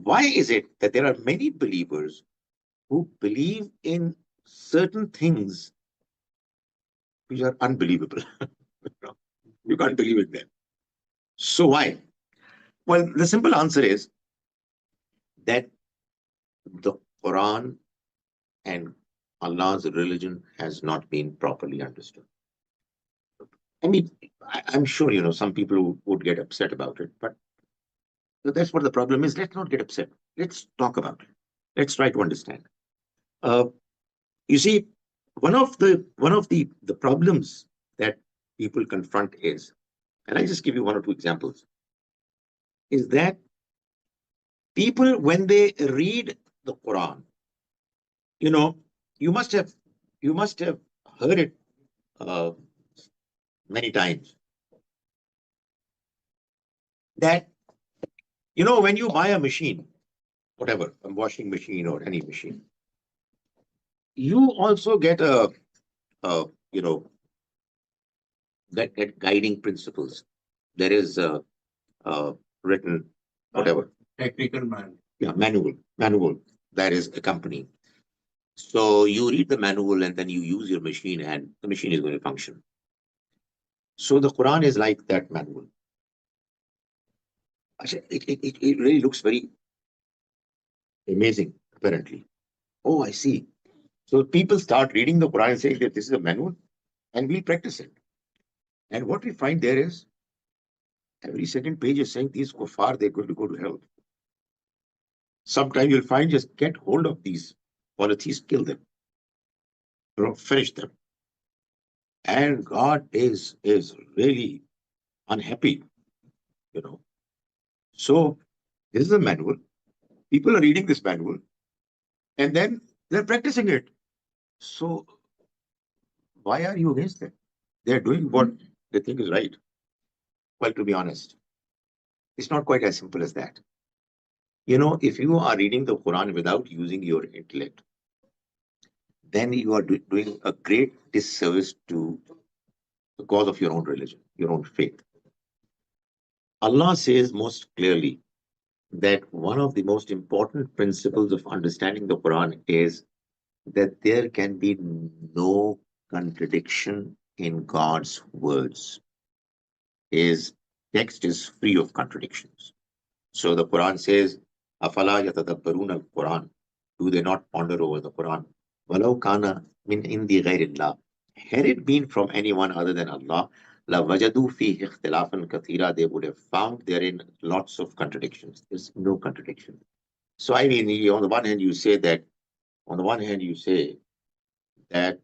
why is it that there are many believers who believe in certain things which are unbelievable? You can't believe in them. So why? Well, the simple answer is that the Quran and Allah's religion has not been properly understood. I mean, I'm sure, some people who would get upset about it, but that's what the problem is. Let's not get upset. Let's talk about it. Let's try to understand. Uh, you see, one of the problems that people confront is, and I just give you one or two examples, is that people, when they read the Quran, you know, you must have you must have heard it uh, many times that when you buy a machine, whatever, a washing machine or any machine, you also get a you know that guiding principles. There is a written whatever technical manual. Yeah, manual that is accompanying. So you read the manual and then you use your machine and the machine is going to function. So the Quran is like that manual. It really looks very amazing, apparently. Oh, I see. So people start reading the Quran and saying that this is a manual and we'll practice it. And what we find there is every second page is saying these kuffar, they're going to go to hell. Sometimes you'll find just get hold of these polytheists, kill them, finish them. And God is really unhappy, you know. So this is a manual. People are reading this manual and then they're practicing it. So why are you against them? They're doing what they think is right. Well, to be honest, it's not quite as simple as that. If you are reading the Quran without using your intellect, then you are doing a great disservice to the cause of your own religion, your own faith. Allah says most clearly that one of the most important principles of understanding the Quran is that there can be no contradiction in God's words. His text is free of contradictions. So the Quran says, Afala yatadabbaruna al-Quran. Do they not ponder over the Quran? Walau kana min indi ghairillah. Had it been from anyone other than Allah, la wajadu fihi ikhtilafan kathira, they would have found therein lots of contradictions. There's no contradiction. So I mean, on the one hand, you say that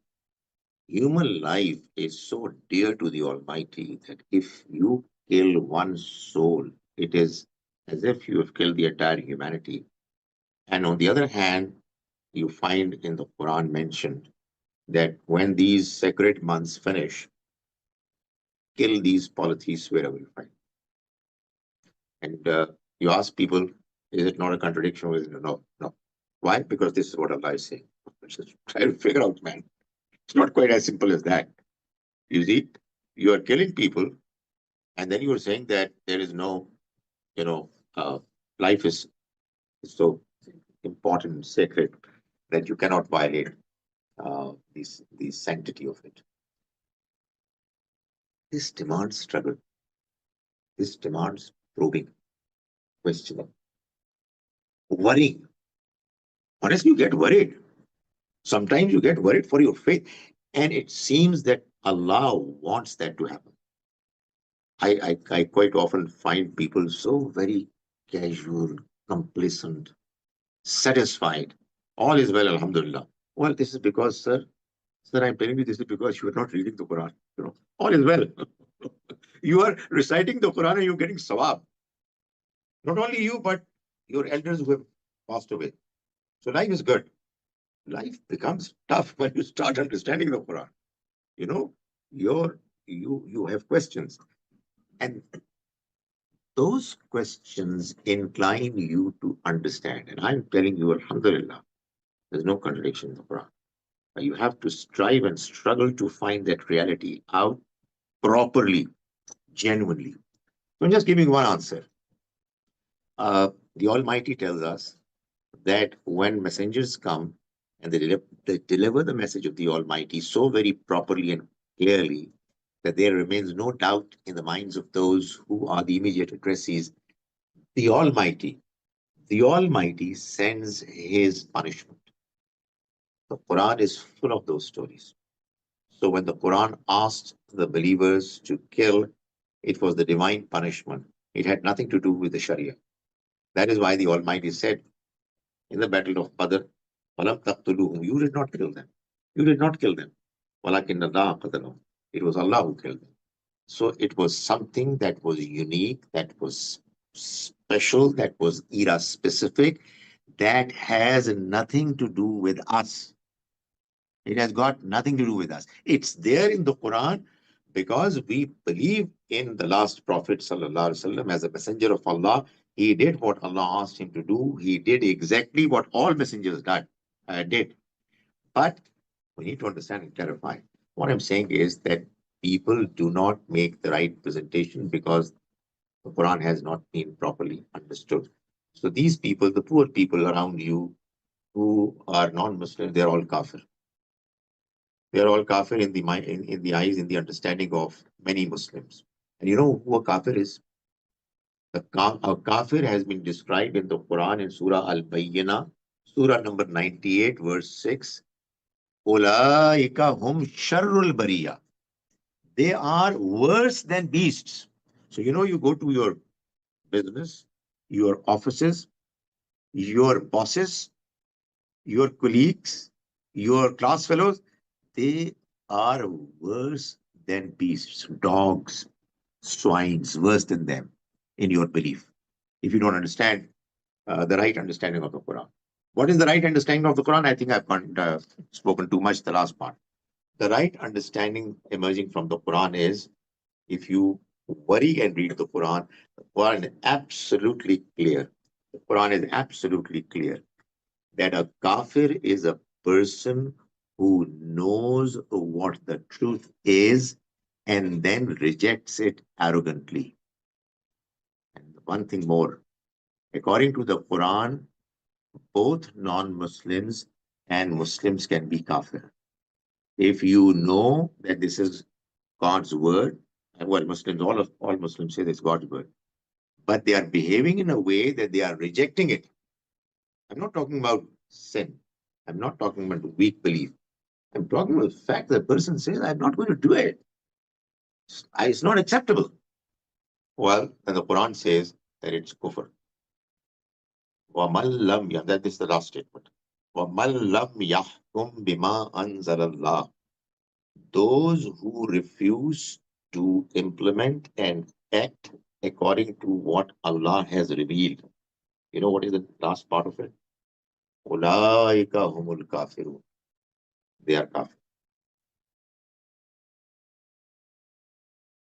human life is so dear to the Almighty that if you kill one soul, it is as if you have killed the entire humanity. And on the other hand, you find in the Quran mentioned that when these sacred months finish, kill these polytheists wherever you find. And you ask people, is it not a contradiction? No, no. Why? Because this is what Allah is saying. Just try to figure out, man. It's not quite as simple as that. You see, you are killing people, and then you are saying that there is no, life is so important and sacred that you cannot violate the sanctity of it. This demands struggle. This demands probing, questioning, worrying. Honestly, you get worried. Sometimes you get worried for your faith. And it seems that Allah wants that to happen. I quite often find people so very casual, complacent, satisfied. All is well, Alhamdulillah. Well, this is because, sir, I'm telling you, this is because you are not reading the Quran. All is well. You are reciting the Quran and you're getting sawab. Not only you, but your elders who have passed away. So life is good. Life becomes tough when you start understanding the Quran. You have questions. And those questions incline you to understand. And I'm telling you, Alhamdulillah, there's no contradiction in the Quran. You have to strive and struggle to find that reality out properly, genuinely. So I'm just giving one answer. The Almighty tells us that when messengers come and they deliver the message of the Almighty so very properly and clearly that there remains no doubt in the minds of those who are the immediate addressees, the Almighty, the Almighty sends His punishment. The Quran is full of those stories. So when the Quran asked the believers to kill, it was the divine punishment. It had nothing to do with the Sharia. That is why the Almighty said in the battle of Badr, "Walam taqtuluhum," you did not kill them. You did not kill them. "Walakin Allah qatalahum." It was Allah who killed them. So it was something that was unique, that was special, that was era specific, that has nothing to do with us. It has got nothing to do with us. It's there in the Quran because we believe in the last Prophet Sallallahu Alaihi Wasallam as a messenger of Allah. He did what Allah asked him to do. He did exactly what all messengers did. But we need to understand and clarify. What I'm saying is that people do not make the right presentation because the Quran has not been properly understood. So these people, the poor people around you who are non-Muslim, they're all kafir. They are all kafir in the mind, in the eyes, in the understanding of many Muslims. And you know who a kafir is? A kafir has been described in the Quran in Surah Al-Bayyinah, Surah number 98, verse 6. Ulaika hum sharrul bariya. They are worse than beasts. So, you know, you go to your business, your offices, your bosses, your colleagues, your class fellows, they are worse than beasts, dogs, swines, worse than them in your belief. If you don't understand the right understanding of the Quran. What is the right understanding of the Quran? I think I've spoken too much the last part. The right understanding emerging from the Quran is if you worry and read the Quran is absolutely clear. The Quran is absolutely clear that a kafir is a person who knows what the truth is and then rejects it arrogantly. And one thing more, according to the Quran, both non-Muslims and Muslims can be kafir. If you know that this is God's word, and well, all Muslims say this God's word, but they are behaving in a way that they are rejecting it. I'm not talking about sin. I'm not talking about weak belief. I'm talking about the fact that the person says, I'm not going to do it. It's not acceptable. Well, then the Quran says that it's kufr. That is the last statement. وَمَنْ لَمْ يَحْكُمْ بِمَا أَنزَلَ اللَّهُ. Those who refuse to implement and act according to what Allah has revealed. You know what is the last part of it? أُولَٰئِكَ هُمُ الْكَافِرُونَ. They are kafir.